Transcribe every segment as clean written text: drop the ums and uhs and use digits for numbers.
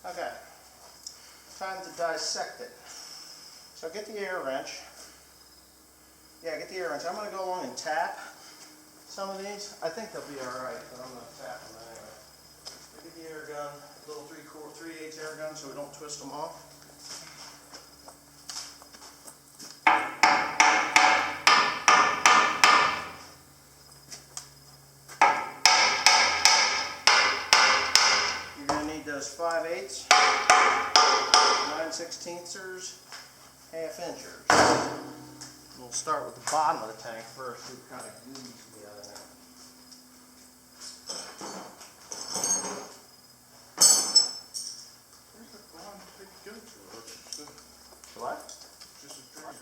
Okay, time to dissect it. So get the air wrench. Yeah, get the air wrench. I'm going to go along and tap some of these. I think they'll be alright, but I'm going to tap them anyway. Get the air gun, little 3/8 air gun so we don't twist them off. You're going to need those 5/8, 9/16, ½ inchers. We'll start with the bottom of the tank first, see what kind of gooey we got in there. Where's the bottom tank go to? What? Just a drink.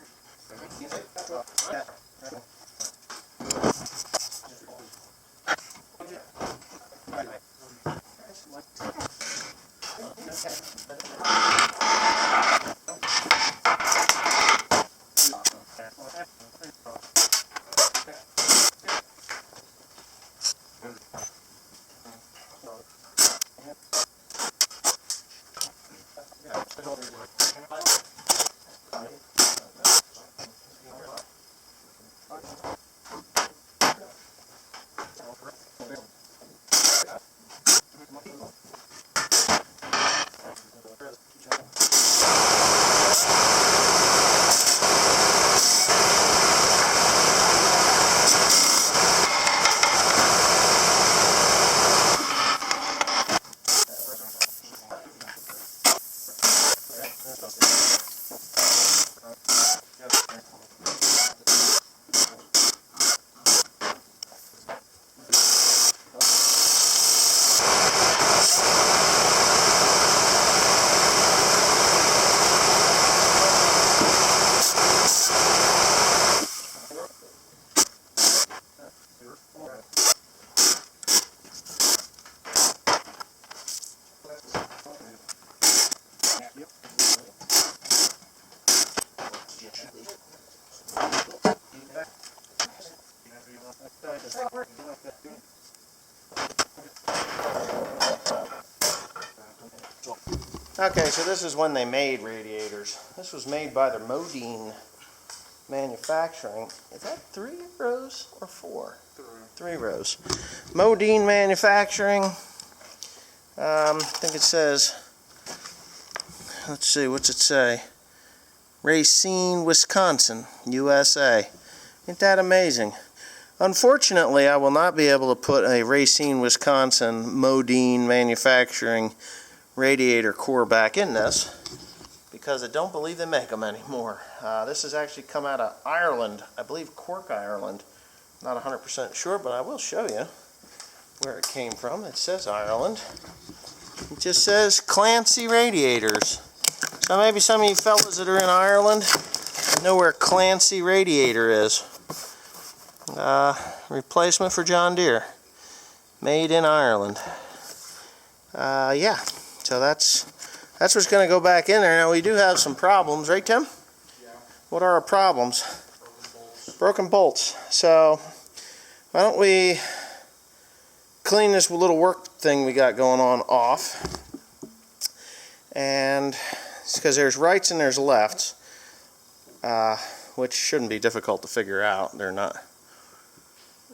Okay, so this is when they made radiators. This was made by their Modine Manufacturing. Is that 3 rows or 4? 3 rows. Modine Manufacturing. I think it says, let's see, what's it say? Racine, Wisconsin, USA. Ain't that amazing? Unfortunately, I will not be able to put a Racine, Wisconsin Modine Manufacturing radiator core back in this because I don't believe they make them anymore. This has actually come out of Ireland, I believe Cork, Ireland. Not 100% sure, but I will show you where it came from. It says Ireland. It just says Clancy Radiators. So maybe some of you fellas that are in Ireland know where Clancy Radiator is. Replacement for John Deere. Made in Ireland. Yeah, so that's what's going to go back in there. Now we do have some problems, right Tim? Yeah. What are our problems? Broken bolts. Broken bolts. So why don't we clean this little work thing we got going on off. And it's because there's rights and there's lefts, which shouldn't be difficult to figure out. They're not,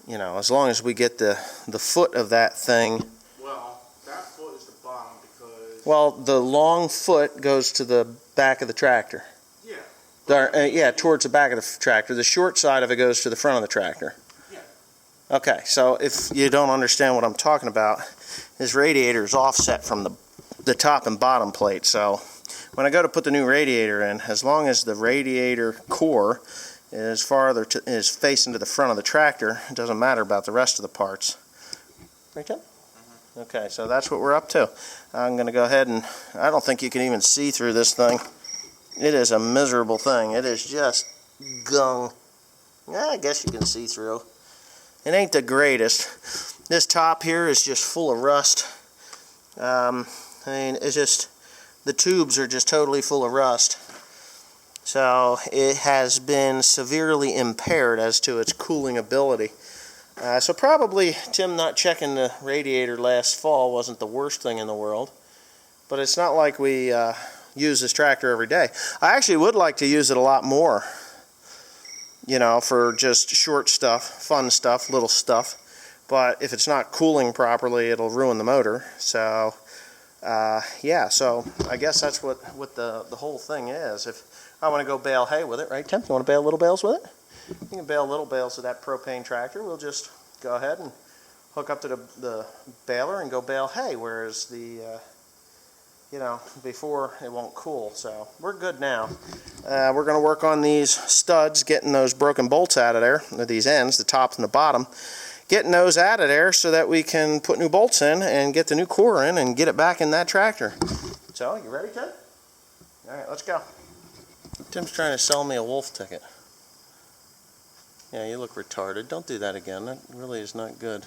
you know, as long as we get the foot of that thing. Well, that foot is the bottom because... Well, the long foot goes to the back of the tractor. Yeah. Yeah, towards the back of the tractor. The short side of it goes to the front of the tractor. Yeah. Okay, so if you don't understand what I'm talking about, this radiator is offset from the top and bottom plate. So when I go to put the new radiator in, as long as the radiator core is facing to the front of the tractor, it doesn't matter about the rest of the parts. Right, Tim? Mm-hmm. Okay, so that's what we're up to. I'm going to go ahead and, I don't think you can even see through this thing. It is a miserable thing. It is just gung. Yeah, I guess you can see through. It ain't the greatest. This top here is just full of rust. I mean, it's just, the tubes are just totally full of rust. So it has been severely impaired as to its cooling ability. So probably Tim not checking the radiator last fall wasn't the worst thing in the world. but it's not like we use this tractor every day. I actually would like to use it a lot more, you know, for just short stuff, fun stuff, little stuff. But if it's not cooling properly, it'll ruin the motor. So, yeah, so I guess that's what the whole thing is. If I want to go bale hay with it, right, Tim? You want to bale little bales with it? You can bale little bales with that propane tractor. We'll just go ahead and hook up to the baler and go bale hay, whereas the, you know, before it won't cool. So we're good now. We're going to work on these studs, getting those broken bolts out of there, these ends, the top and the bottom, getting those out of there so that we can put new bolts in and get the new core in and get it back in that tractor. So, you ready, Tim? All right, let's go. Tim's trying to sell me a wolf ticket. Yeah, you look retarded. Don't do that again. That really is not good.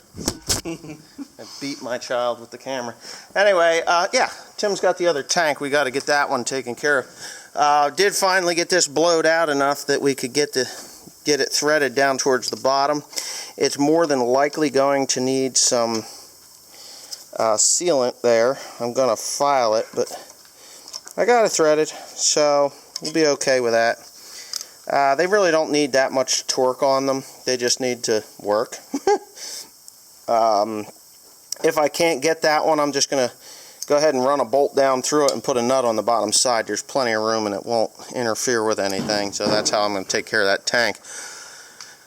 I beat my child with the camera. Anyway, yeah, Tim's got the other tank. We got to get that one taken care of. Did finally get this blowed out enough that we could get it threaded down towards the bottom. It's more than likely going to need some sealant there. I'm going to file it, but I got it threaded, so we'll be okay with that. They really don't need that much torque on them. They just need to work. If I can't get that one, I'm just going to go ahead and run a bolt down through it and put a nut on the bottom side. There's plenty of room and it won't interfere with anything. So that's how I'm going to take care of that tank.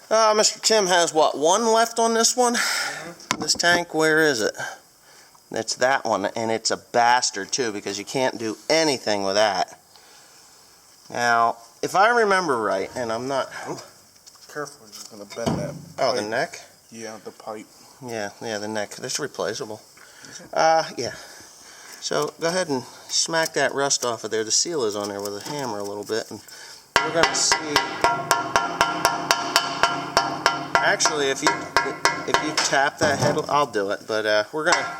Mr. Tim has, what, one left on this one? This tank, where is it? It's that one, and it's a bastard too, because you can't do anything with that. Now, if I remember right, and I'm not... Careful, it's going to bend that. Oh, the neck? Yeah, the pipe. Yeah, the neck. That's replaceable. Yeah. So go ahead and smack that rust off of there. The seal is on there with a hammer a little bit, and we're going to see. Actually, if you tap that head, I'll do it. But we're gonna.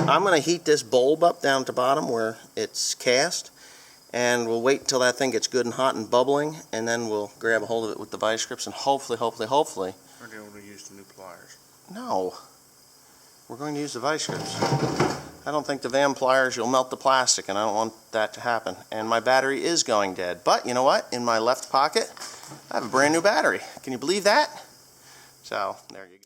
I'm gonna heat this bulb up down to bottom where it's cast, and we'll wait until that thing gets good and hot and bubbling, and then we'll grab a hold of it with the vice grips, and hopefully. Are they able to use the new pliers? No. We're going to use the vice grips. I don't think the VAM pliers, you'll melt the plastic, and I don't want that to happen. And my battery is going dead. But you know what? In my left pocket, I have a brand new battery. Can you believe that? So, there you go.